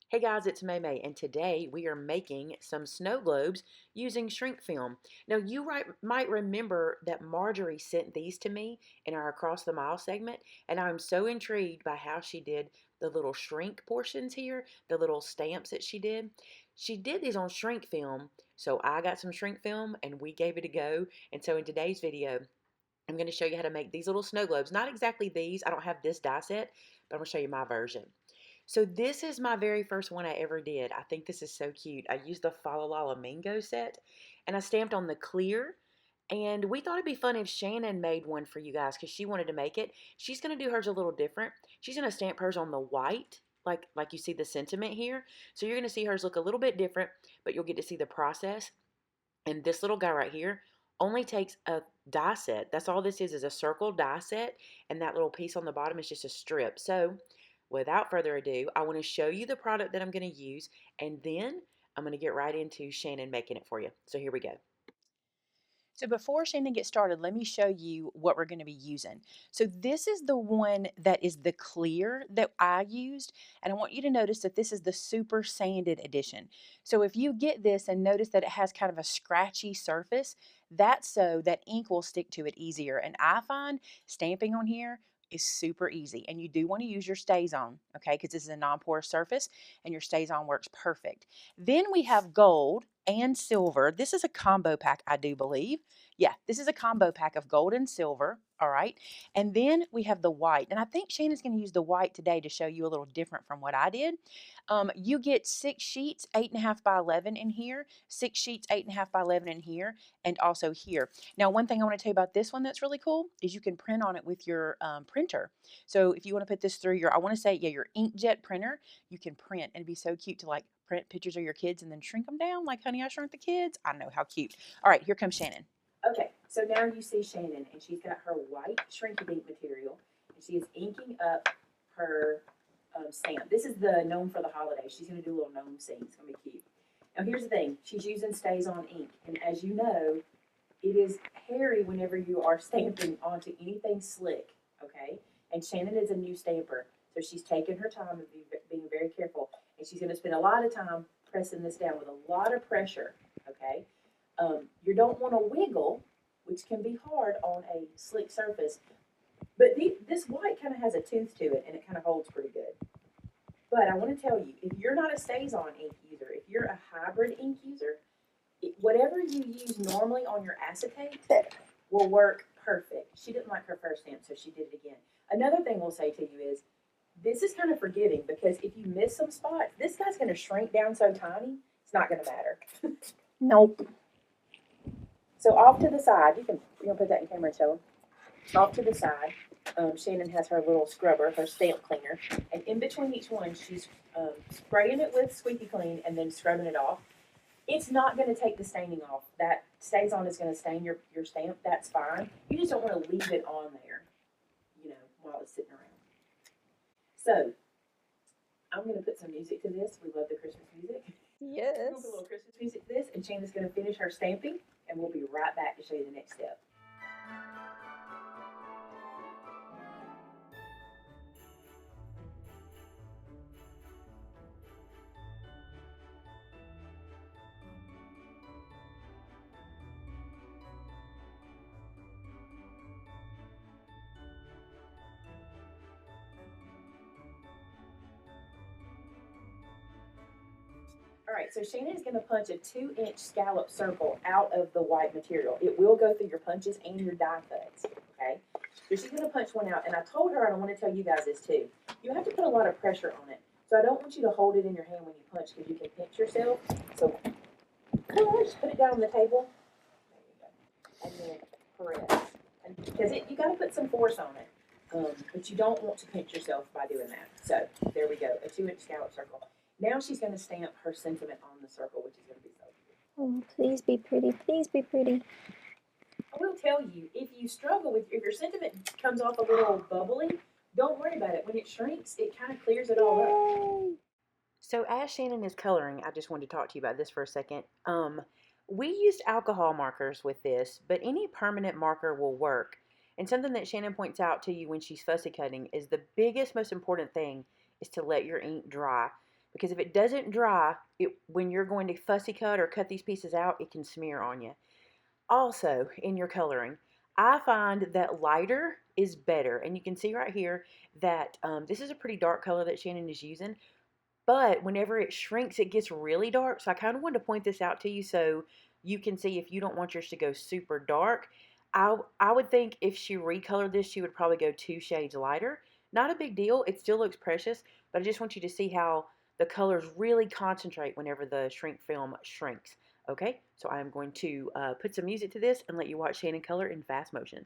Hey guys, it's Maymay, and today we are making some snow globes using shrink film. Now, might remember that Marjorie sent these to me in our Across the Mile segment, and I'm so intrigued by how she did the little shrink portions here, the little stamps that she did. She did these on shrink film, so I got some shrink film and we gave it a go. And so in today's video, I'm going to show you how to make these little snow globes. Not exactly these, I don't have this die set, but I'm going to show you my version. So this is my very first one I ever did. I think this is so cute. I used the Fa La La Mango set, and I stamped on the clear. And we thought it'd be fun if Shannon made one for you guys because she wanted to make it. She's going to do hers a little different. She's going to stamp hers on the white, like you see the sentiment here. So you're going to see hers look a little bit different, but you'll get to see the process. And this little guy right here only takes a die set. That's all this is a circle die set, and that little piece on the bottom is just a strip. So without further ado, I want to show you the product that I'm going to use, and then I'm going to get right into Shannon making it for you. So here we go. So before Shannon gets started, let me show you what we're going to be using. So this is the one that is the clear that I used, and I want you to notice that this is the super sanded edition. So if you get this and notice that it has kind of a scratchy surface, that's so that ink will stick to it easier. And I find stamping on here is super easy, and you do want to use your StazOn, okay, because this is a non-porous surface and your StazOn works perfect. Then we have gold and silver. This is a combo pack, I do believe. Yeah, this is a combo pack of gold and silver. All right. And then we have the white. And I think Shannon's going to use the white today to show you a little different from what I did. You get 6 sheets, 8.5 by 11 in here, 6 sheets, 8.5 by 11 in here, and also here. Now, one thing I want to tell you about this one that's really cool is you can print on it with your printer. So if you want to put this through your, I want to say, yeah, your inkjet printer, you can print. And it'd be so cute to like print pictures of your kids and then shrink them down like Honey, I Shrunk the Kids. I know, how cute. All right, here comes Shannon. Okay, so now you see Shannon, and she's got her white Shrinky Dink material, and she is inking up her stamp. This is the gnome for the holiday. She's going to do a little gnome scene. It's going to be cute. Now, here's the thing. She's using StazOn ink, and as you know, it is hairy whenever you are stamping onto anything slick, okay? And Shannon is a new stamper, so she's taking her time and being very careful, and she's going to spend a lot of time pressing this down with a lot of pressure, okay? You don't want to wiggle, which can be hard on a slick surface, but this white kind of has a tooth to it, and it kind of holds pretty good. But I want to tell you, if you're not a StazOn ink user, if you're a hybrid ink user, whatever you use normally on your acetate will work perfect. She didn't like her first stamp, so she did it again. Another thing we'll say to you is, this is kind of forgiving because if you miss some spots, this guy's going to shrink down so tiny, it's not going to matter. Nope. So off to the side, you can put that in camera and show them. Off to the side, Shannon has her little scrubber, her stamp cleaner, and in between each one, she's spraying it with Squeaky Clean and then scrubbing it off. It's not going to take the staining off. That StazOn is going to stain your stamp. That's fine. You just don't want to leave it on there, while it's sitting around. So I'm going to put some music to this. We love the Christmas music. Yes. We'll put a little Christmas music to this, and Shannon's going to finish her stamping, and we'll be right back to show you the next step. All right, so Shannon is going to punch a 2-inch scallop circle out of the white material. It will go through your punches and your die cuts, okay? So she's going to punch one out, and I told her, and I want to tell you guys this too, you have to put a lot of pressure on it. So I don't want you to hold it in your hand when you punch because you can pinch yourself. So just put it down on the table. There you go. And then press. Because you got to put some force on it, but you don't want to pinch yourself by doing that. So there we go, a 2-inch scallop circle. Now she's going to stamp her sentiment on the circle, which is going to be so cute. Oh, please be pretty. Please be pretty. I will tell you, if you struggle with, if your sentiment comes off a little bubbly, don't worry about it. When it shrinks, it kind of clears it all up. So as Shannon is coloring, I just wanted to talk to you about this for a second. We used alcohol markers with this, but any permanent marker will work. And something that Shannon points out to you when she's fussy cutting is the biggest, most important thing is to let your ink dry. because if it doesn't dry, when you're going to fussy cut or cut these pieces out, it can smear on you. Also, in your coloring, I find that lighter is better. And you can see right here that this is a pretty dark color that Shannon is using. But whenever it shrinks, it gets really dark. So I kind of wanted to point this out to you so you can see if you don't want yours to go super dark. I would think if she recolored this, she would probably go 2 shades lighter. Not a big deal. It still looks precious, but I just want you to see how the colors really concentrate whenever the shrink film shrinks. Okay, so I'm going to put some music to this and let you watch Shannon color in fast motion.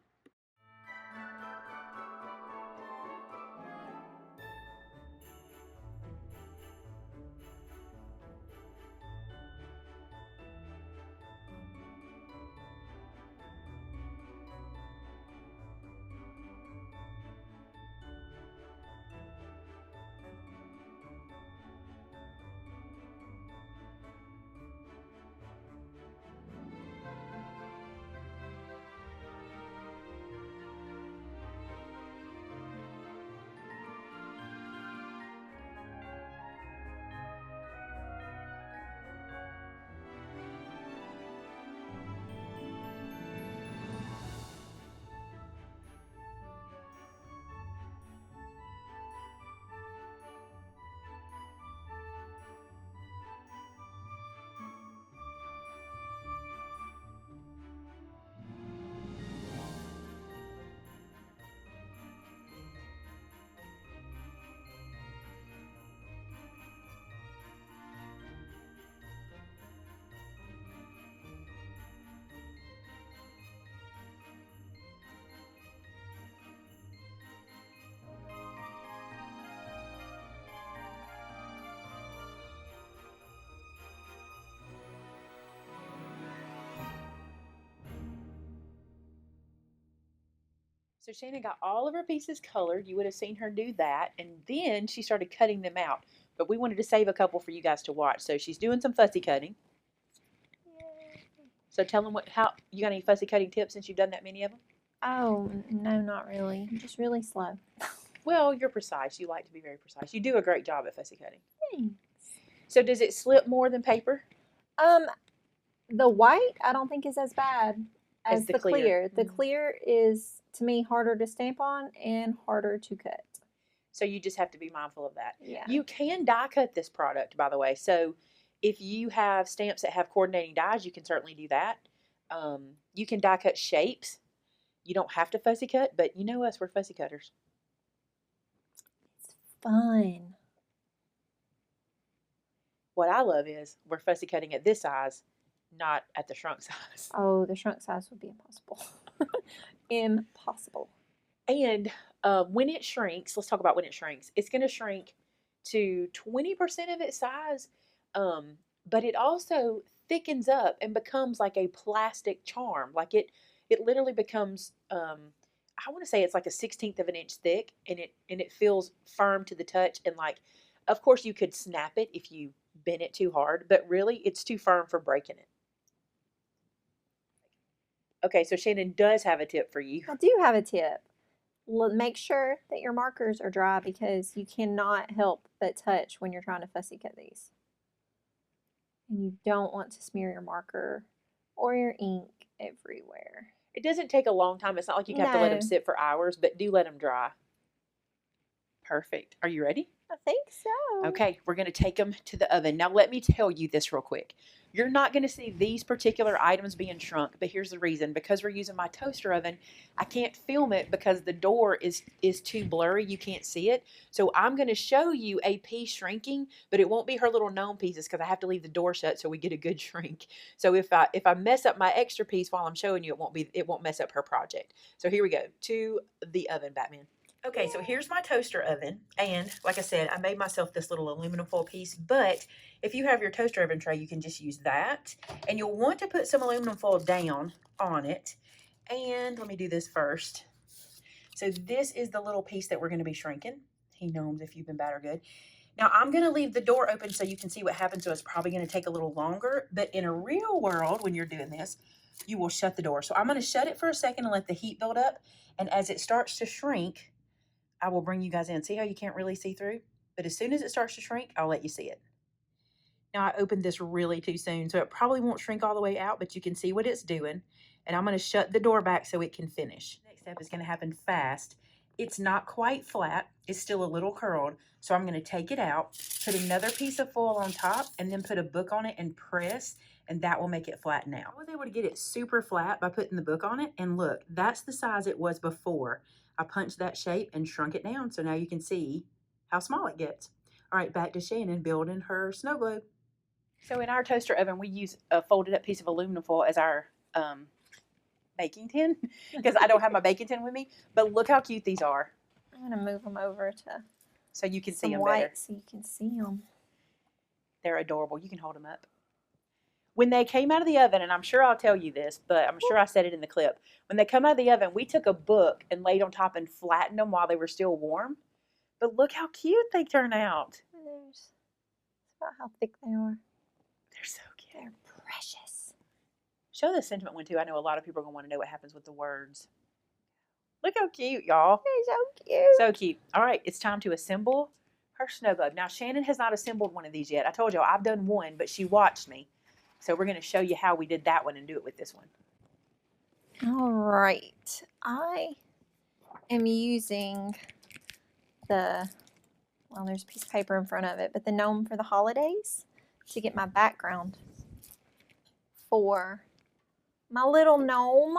So Shannon got all of her pieces colored. You would have seen her do that. And then she started cutting them out. But we wanted to save a couple for you guys to watch. So she's doing some fussy cutting. So tell them how you got any fussy cutting tips since you've done that many of them? Oh, no, not really. Just really slow. Well, you're precise. You like to be very precise. You do a great job at fussy cutting. Thanks. So does it slip more than paper? Um, the white I don't think is as bad as the clear. The clear is, to me, harder to stamp on and harder to cut. So you just have to be mindful of that. Yeah. You can die cut this product, by the way. So if you have stamps that have coordinating dies, you can certainly do that. You can die cut shapes. You don't have to fussy cut, but you know us, we're fussy cutters. It's fun. What I love is we're fussy cutting at this size, not at the shrunk size. Oh, the shrunk size would be impossible. Impossible. And when it shrinks, let's talk about when it shrinks. It's going to shrink to 20% of its size, but it also thickens up and becomes like a plastic charm. Like it literally becomes. I want to say it's like a 16th of an inch thick, and it feels firm to the touch. And like, of course, you could snap it if you bend it too hard, but really, it's too firm for breaking it. Okay, so Shannon does have a tip for you. I do have a tip. Make sure that your markers are dry because you cannot help but touch when you're trying to fussy cut these. And you don't want to smear your marker or your ink everywhere. It doesn't take a long time. It's not like you have to let them sit for hours, but do let them dry. Perfect. Are you ready? I think so. Okay, we're going to take them to the oven. Now, let me tell you this real quick. You're not going to see these particular items being shrunk, but here's the reason. Because we're using my toaster oven, I can't film it because the door is too blurry. You can't see it. So I'm going to show you a piece shrinking, but it won't be her little gnome pieces because I have to leave the door shut so we get a good shrink. So if I mess up my extra piece while I'm showing you, it won't mess up her project. So here we go to the oven, Batman. Okay, so here's my toaster oven, and like I said, I made myself this little aluminum foil piece, but if you have your toaster oven tray, you can just use that, and you'll want to put some aluminum foil down on it, and let me do this first. So this is the little piece that we're going to be shrinking. He gnomes if you've been bad or good. Now, I'm going to leave the door open so you can see what happens, so it's probably going to take a little longer, but in a real world, when you're doing this, you will shut the door. So I'm going to shut it for a second and let the heat build up, and as it starts to shrink, I will bring you guys in. See how you can't really see through? But as soon as it starts to shrink, I'll let you see it. Now I opened this really too soon, so it probably won't shrink all the way out, but you can see what it's doing. And I'm going to shut the door back so it can finish. Next step is going to happen fast. It's not quite flat. It's still a little curled. So I'm going to take it out, put another piece of foil on top, and then put a book on it and press, and that will make it flat now. I was able to get it super flat by putting the book on it, and look, that's the size it was before. I punched that shape and shrunk it down, so now you can see how small it gets. All right, back to Shannon building her snow globe. So in our toaster oven, we use a folded up piece of aluminum foil as our baking tin because I don't have my baking tin with me. But look how cute these are. I'm going to move them over to so you can see some them white better. so you can see them. They're adorable. You can hold them up. When they came out of the oven, and I'm sure I'll tell you this, but I'm sure I said it in the clip. When they come out of the oven, we took a book and laid on top and flattened them while they were still warm. But look how cute they turn out. There's about how thick they are. They're so cute. They're precious. Show the sentiment one too. I know a lot of people are going to want to know what happens with the words. Look how cute, y'all. They're so cute. So cute. All right, it's time to assemble her snow globe. Now, Shannon has not assembled one of these yet. I told y'all I've done one, but she watched me. So we're going to show you how we did that one and do it with this one. All right. I am using there's a piece of paper in front of it, but the gnome for the holidays to get my background for my little gnome.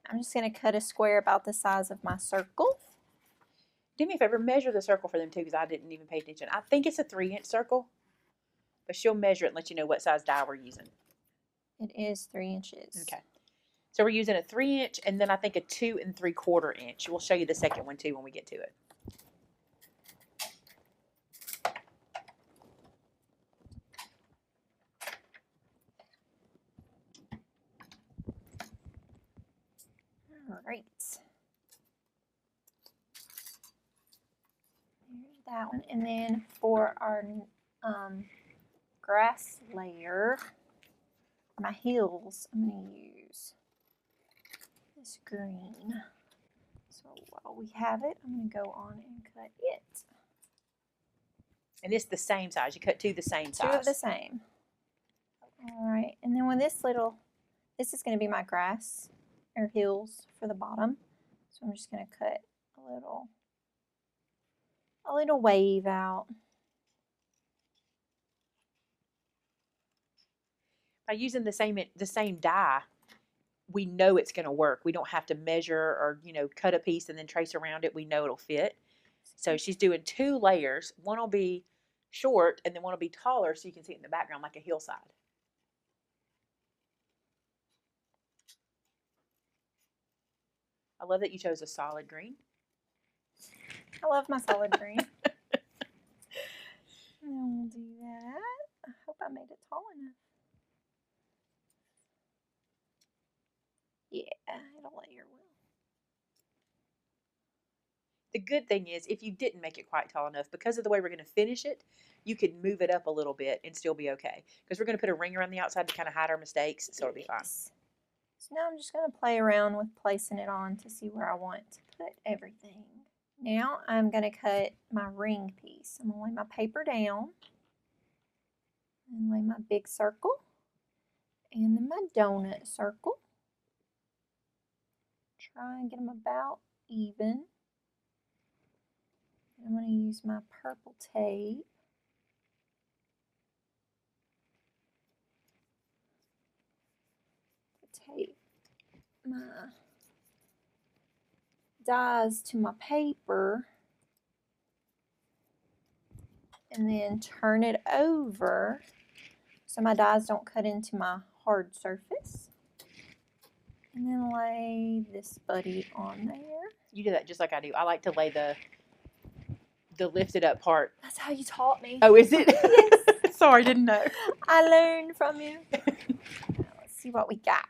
I'm just going to cut a square about the size of my circle. Do me a favor, measure the circle for them too, because I didn't even pay attention. I think it's a 3-inch circle, but she'll measure it and let you know what size die we're using. It is 3 inches. Okay. So we're using a 3-inch and then I think a 2 3/4 inch. We'll show you the second one too when we get to it. All right. There's that one. And then for our grass layer, my heels, I'm going to use this green. So while we have it, I'm going to go on and cut it. And it's the same size. You cut two the same size. Two of the same. All right. And then when this is going to be my grass or heels for the bottom. So I'm just going to cut a little wave out. By using the same die, we know it's going to work. We don't have to measure or, cut a piece and then trace around it. We know it'll fit. So she's doing 2 layers. One will be short and then one will be taller so you can see it in the background like a hillside. I love that you chose a solid green. I love my solid green. And we'll do that. I hope I made it tall enough. Yeah, it'll layer well. The good thing is, if you didn't make it quite tall enough, because of the way we're going to finish it, you could move it up a little bit and still be okay. Because we're going to put a ring around the outside to kind of hide our mistakes, so it'll be fine. So now I'm just going to play around with placing it on to see where I want to put everything. Now I'm going to cut my ring piece. I'm going to lay my paper down and lay my big circle and then my donut circle. Try and get them about even. I'm going to use my purple tape. To tape my dies to my paper and then turn it over so my dies don't cut into my hard surface. And then lay this buddy on there. You do that just like I do. I like to lay the lifted up part. That's how you taught me. Oh, is it? Yes. Sorry, didn't know. I learned from you. Now, let's see what we got.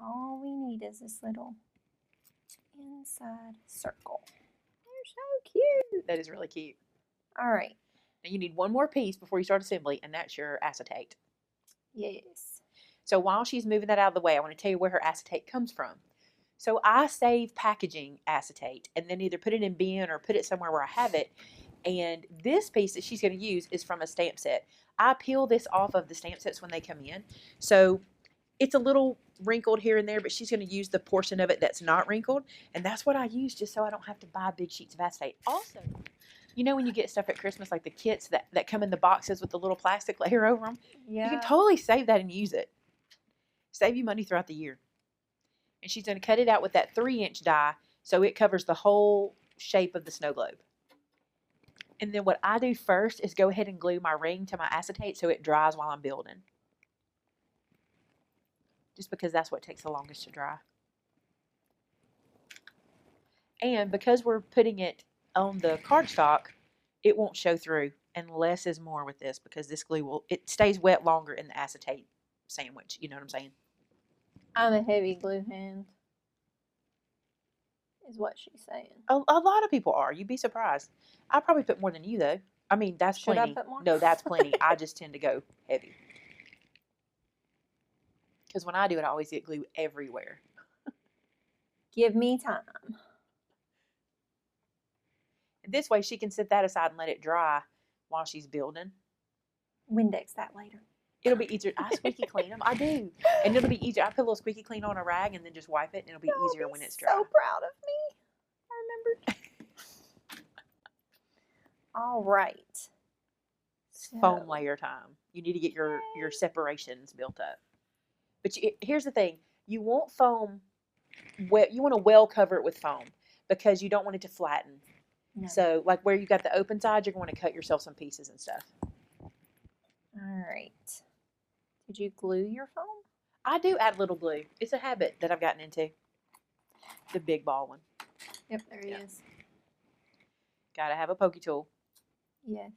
All we need is this little inside circle. They're so cute. That is really cute. All right. Now you need one more piece before you start assembly, and that's your acetate. Yes. So while she's moving that out of the way, I want to tell you where her acetate comes from. So I save packaging acetate and then either put it in bin or put it somewhere where I have it. And this piece that she's going to use is from a stamp set. I peel this off of the stamp sets when they come in. So it's a little wrinkled here and there, but she's going to use the portion of it that's not wrinkled. And that's what I use just so I don't have to buy big sheets of acetate. Also, you know when you get stuff at Christmas, like the kits that come in the boxes with the little plastic layer over them? Yeah. You can totally save that and use it. Save you money throughout the year. And she's going to cut it out with that 3-inch die so it covers the whole shape of the snow globe. And then what I do first is go ahead and glue my ring to my acetate so it dries while I'm building. Just because that's what takes the longest to dry. And because we're putting it on the cardstock, it won't show through, and less is more with this because this glue it stays wet longer in the acetate sandwich. You know what I'm saying? I'm a heavy glue hand, is what she's saying. A lot of people are. You'd be surprised. I probably put more than you, though. I mean, that's Should plenty. I put more? No, that's plenty. I just tend to go heavy. Because when I do it, I always get glue everywhere. Give me time. This way, she can set that aside and let it dry while she's building. Windex that later. It'll be easier. I squeaky clean them. I do. And it'll be easier. I put a little squeaky clean on a rag and then just wipe it, and it'll be easier when it's dry. So proud of me. I remembered. All right. Foam layer time. You need to get your separations built up. But here's the thing. You want foam, you want to well cover it with foam because you don't want it to flatten. No. So like where you got the open side, you're going to cut yourself some pieces and stuff. All right. Did you glue your foam? I do add little glue. It's a habit that I've gotten into. The big ball one. Yep, there he is. Gotta have a pokey tool. Yes.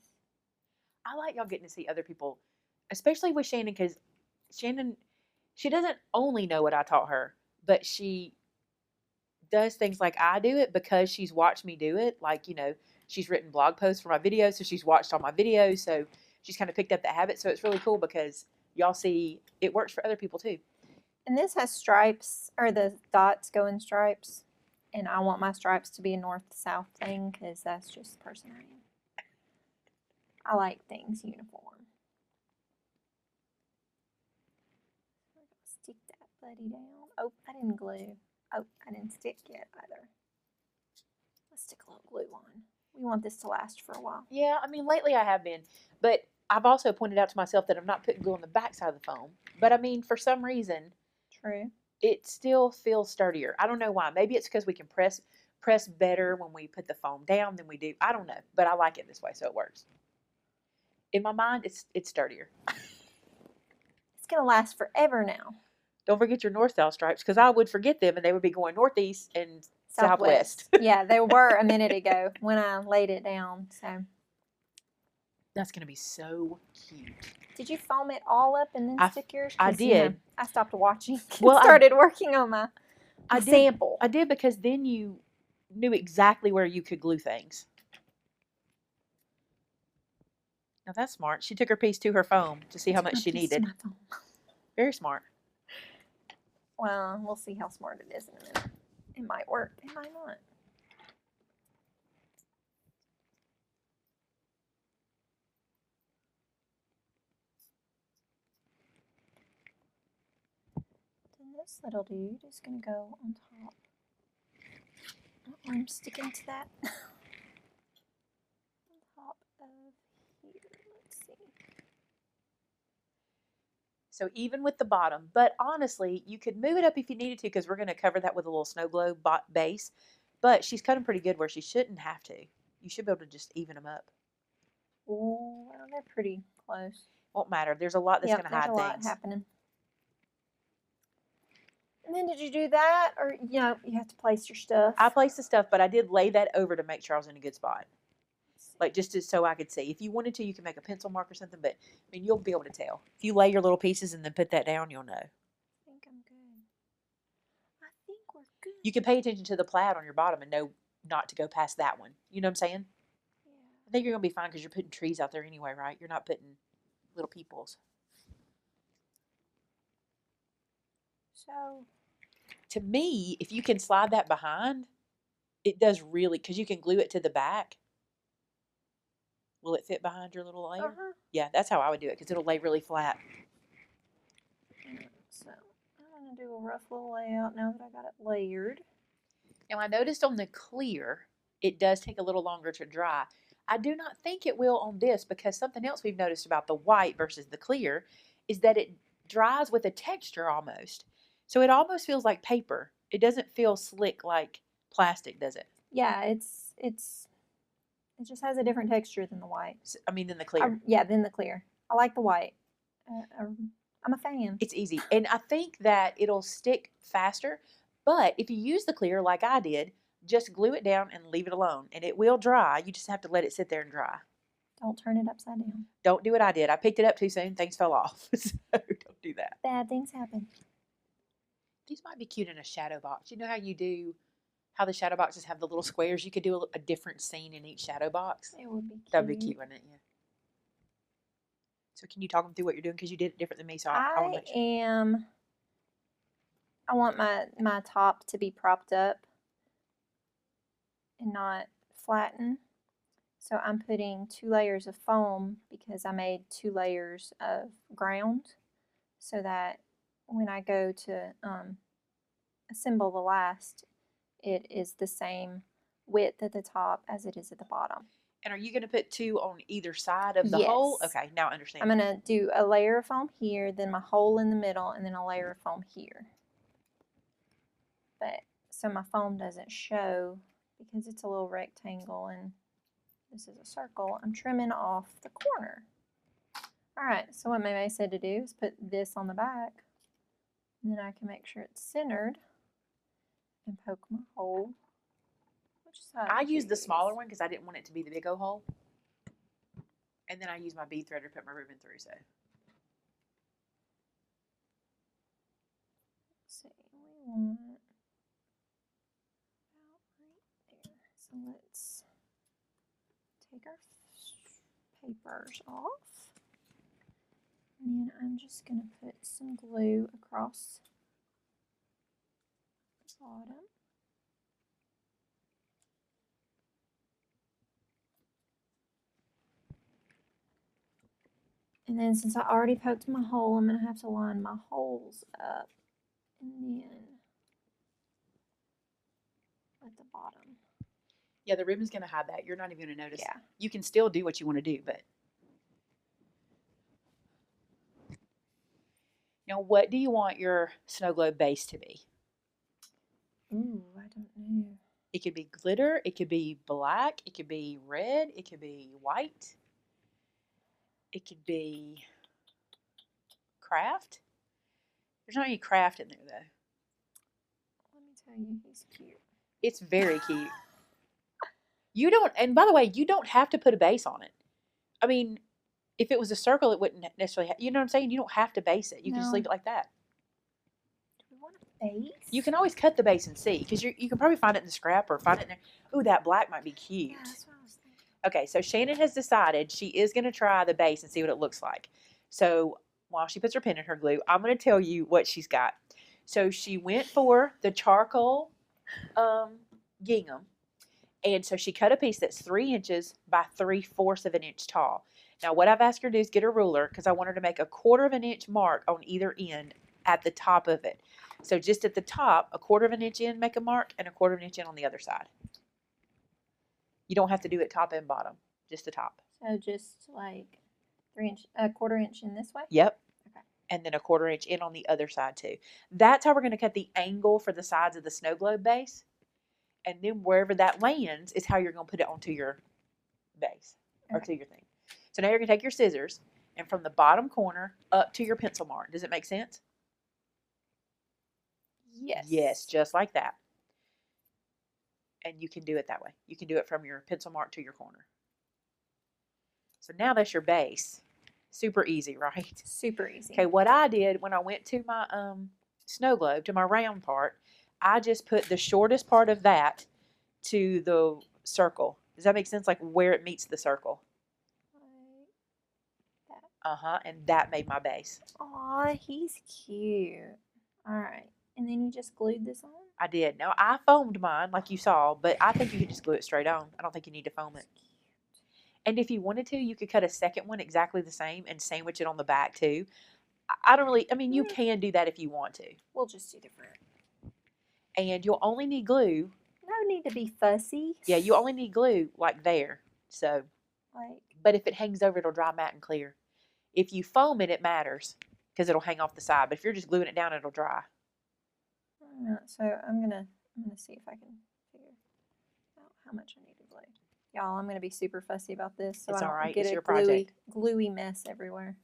I like y'all getting to see other people, especially with Shannon, because Shannon, she doesn't only know what I taught her, but she does things like I do it because she's watched me do it. Like, you know, she's written blog posts for my videos, so she's watched all my videos, so she's kind of picked up that habit. So it's really cool because y'all see it works for other people too. And this has stripes, or the dots go in stripes. And I want my stripes to be a north-south thing because that's just the person I am. I like things uniform. Stick that buddy down. Oh, I didn't glue. Oh, I didn't stick yet either. Let's stick a little glue on. We want this to last for a while. Yeah, I mean, lately I have been, but I've also pointed out to myself that I'm not putting glue on the back side of the foam. But I mean, for some reason, True. it still feels sturdier. I don't know why. Maybe it's because we can press better when we put the foam down than we do. I don't know, but I like it this way, so it works. In my mind, it's sturdier. It's going to last forever now. Don't forget your north-south stripes, because I would forget them, and they would be going northeast and southwest. Yeah, they were a minute ago when I laid it down. So that's going to be so cute. Did you foam it all up and then stick yours? I did. You know, I stopped watching. Well, started working on my sample. I did because then you knew exactly where you could glue things. Now that's smart. She took her piece to her foam to see how much she needed. Very smart. Well, we'll see how smart it is in a minute. It might work. It might not. Then this little dude is going to go on top. Oh, I'm sticking to that. On top of here. Let's see. So even with the bottom, but honestly, you could move it up if you needed to because we're going to cover that with a little snow globe base. But she's cut them pretty good where she shouldn't have to. You should be able to just even them up. Oh, well, they're pretty close. Won't matter. There's a lot that's going to hide things. There's a lot happening. And then did you do that? Or, you know, you have to place your stuff? I placed the stuff, but I did lay that over to make sure I was in a good spot. Like, just so I could see. If you wanted to, you can make a pencil mark or something, but, I mean, you'll be able to tell. If you lay your little pieces and then put that down, you'll know. I think I'm good. I think we're good. You can pay attention to the plaid on your bottom and know not to go past that one. You know what I'm saying? Yeah. I think you're going to be fine because you're putting trees out there anyway, right? You're not putting little peoples. So, to me, if you can slide that behind, it does really, because you can glue it to the back. Will it fit behind your little layer? Yeah, that's how I would do it, because it'll lay really flat. So I'm going to do a rough little layout now that I got it layered. Now, I noticed on the clear, it does take a little longer to dry. I do not think it will on this, because something else we've noticed about the white versus the clear is that it dries with a texture almost. So it almost feels like paper. It doesn't feel slick like plastic, does it? Yeah, it just has a different texture than the white. I mean, than the clear. Yeah, than the clear. I like the white. I'm a fan. It's easy. And I think that it'll stick faster. But if you use the clear like I did, just glue it down and leave it alone. And it will dry. You just have to let it sit there and dry. Don't turn it upside down. Don't do what I did. I picked it up too soon. Things fell off. So don't do that. Bad things happen. These might be cute in a shadow box. You know how you do, how the shadow boxes have the little squares? You could do a different scene in each shadow box. It would be cute. That would be cute, wouldn't it? Yeah. So can you talk them through what you're doing? Because you did it different than me. So I want to make sure. I want my top to be propped up and not flatten. So I'm putting 2 layers of foam because I made 2 layers of ground so that when I go to assemble the last, it is the same width at the top as it is at the bottom. And are you going to put 2 on either side of the hole? Okay, now I understand. I'm going to do a layer of foam here, then my hole in the middle, and then a layer of foam here. But so my foam doesn't show because it's a little rectangle and this is a circle. I'm trimming off the corner. All right, so what Maymay said to do is put this on the back. And then I can make sure it's centered and poke my hole. Which side? I used the smaller one because I didn't want it to be the big old hole. And then I used my bead threader to put my ribbon through. So let's see, we want about right there. So let's take our papers off. And then I'm just going to put some glue across the bottom. And then since I already poked my hole, I'm going to have to line my holes up and then at the bottom. yeah, the ribbon's going to hide that. You're not even going to notice. Yeah. You can still do what you want to do, but. Now, what do you want your snow globe base to be? Ooh, I don't know. It could be glitter. It could be black. It could be red. It could be white. It could be craft. There's not any craft in there, though. Let me tell you, he's cute. It's very cute. You don't, and by the way, you don't have to put a base on it. I mean, if it was a circle, it wouldn't necessarily you know what I'm saying? You don't have to base it. You can just leave it like that. Do we want a base? You can always cut the base and see, because you can probably find it in the scrap or find it in there. Ooh, that black might be cute. Yeah, that's what I was thinking. Okay, so Shannon has decided she is going to try the base and see what it looks like. So while she puts her pen in her glue, I'm going to tell you what she's got. So she went for the charcoal gingham. And so she cut a piece that's 3 inches by 3/4 of an inch tall. Now, what I've asked her to do is get a ruler because I want her to make a 1/4 of an inch mark on either end at the top of it. So just at the top, a 1/4 of an inch in, make a mark, and a 1/4 of an inch in on the other side. You don't have to do it top and bottom, just the top. So just like 3 inch, a 1/4 inch in this way? Yep. Okay. And then a 1/4 inch in on the other side too. That's how we're going to cut the angle for the sides of the snow globe base. And then wherever that lands is how you're going to put it onto your base or to your thing. So now you're going to take your scissors and from the bottom corner up to your pencil mark. Does it make sense? Yes. Yes, just like that. And you can do it that way. You can do it from your pencil mark to your corner. So now that's your base. Super easy, right? Super easy. Okay, what I did when I went to my snow globe, to my round part, I just put the shortest part of that to the circle. Does that make sense? Like where it meets the circle. Like that. And that made my base. Aw, he's cute. All right. And then you just glued this on? I did. Now, I foamed mine like you saw, but I think you could just glue it straight on. I don't think you need to foam it. And if you wanted to, you could cut a second one exactly the same and sandwich it on the back too. I don't really, I mean, you can do that if you want to. We'll just do the front. And you'll only need glue. No need to be fussy. Yeah, you only need glue like there. So, but if it hangs over, it'll dry matte and clear. If you foam it, it matters because it'll hang off the side. But if you're just gluing it down, it'll dry. So I'm gonna see if I can figure out how much I need to glue. Y'all, I'm gonna be super fussy about this, so It's I all don't right. get It's a your project. gluey mess everywhere.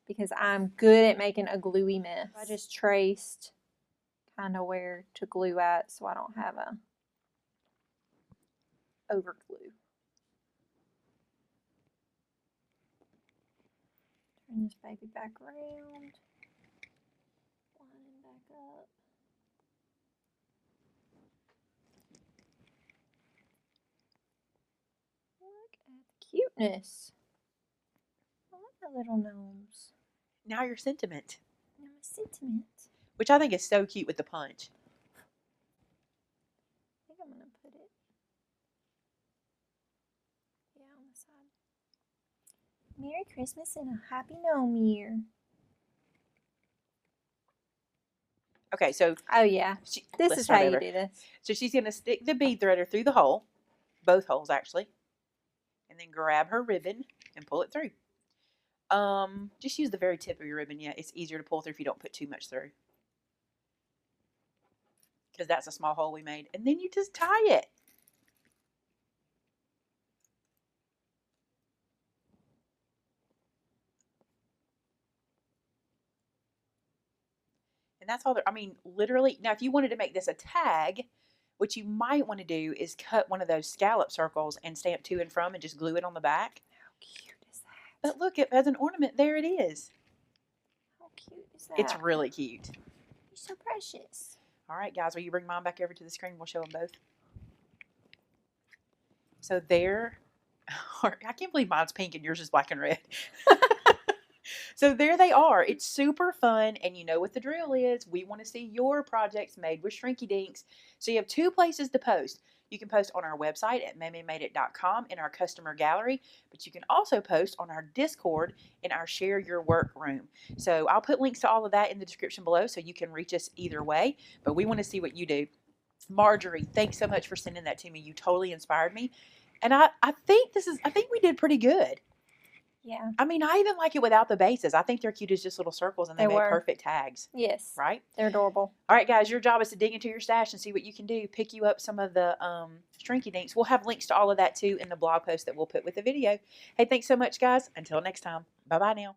Because I'm good at making a gluey mess. I just traced kind of where to glue at, so I don't have a over glue. Turn this baby back around. Line back up. Look at the cuteness. I love the little gnomes. Now your sentiment. Now my sentiment. Which I think is so cute with the punch. I think I'm going to put it, on the side. Merry Christmas and a Happy Gnome Year. Okay, so. Oh, yeah. This is how you do this. So she's going to stick the bead threader through the hole. Both holes, actually. And then grab her ribbon and pull it through. Just use the very tip of your ribbon. Yeah, it's easier to pull through if you don't put too much through. Because that's a small hole we made. And then you just tie it. And that's all there. I mean, literally. Now, if you wanted to make this a tag, what you might want to do is cut one of those scallop circles and stamp to and from and just glue it on the back. How cute is that? But look, as an ornament, there it is. How cute is that? It's really cute. You're so precious. All right, guys, will you bring mine back over to the screen? We'll show them both. So there, I can't believe mine's pink and yours is black and red. So there they are. It's super fun, and you know what the drill is. We want to see your projects made with Shrinky Dinks. So you have two places to post. You can post on our website at maymaymadeit.com in our customer gallery, but you can also post on our Discord in our Share Your Work room. So I'll put links to all of that in the description below so you can reach us either way, but we want to see what you do. Marjorie, thanks so much for sending that to me. You totally inspired me. And I think we did pretty good. Yeah. I mean, I even like it without the bases. I think they're cute as just little circles, and they make perfect tags. Yes. Right? They're adorable. All right, guys, your job is to dig into your stash and see what you can do. Pick you up some of the Shrinky Dinks. We'll have links to all of that, too, in the blog post that we'll put with the video. Hey, thanks so much, guys. Until next time. Bye-bye now.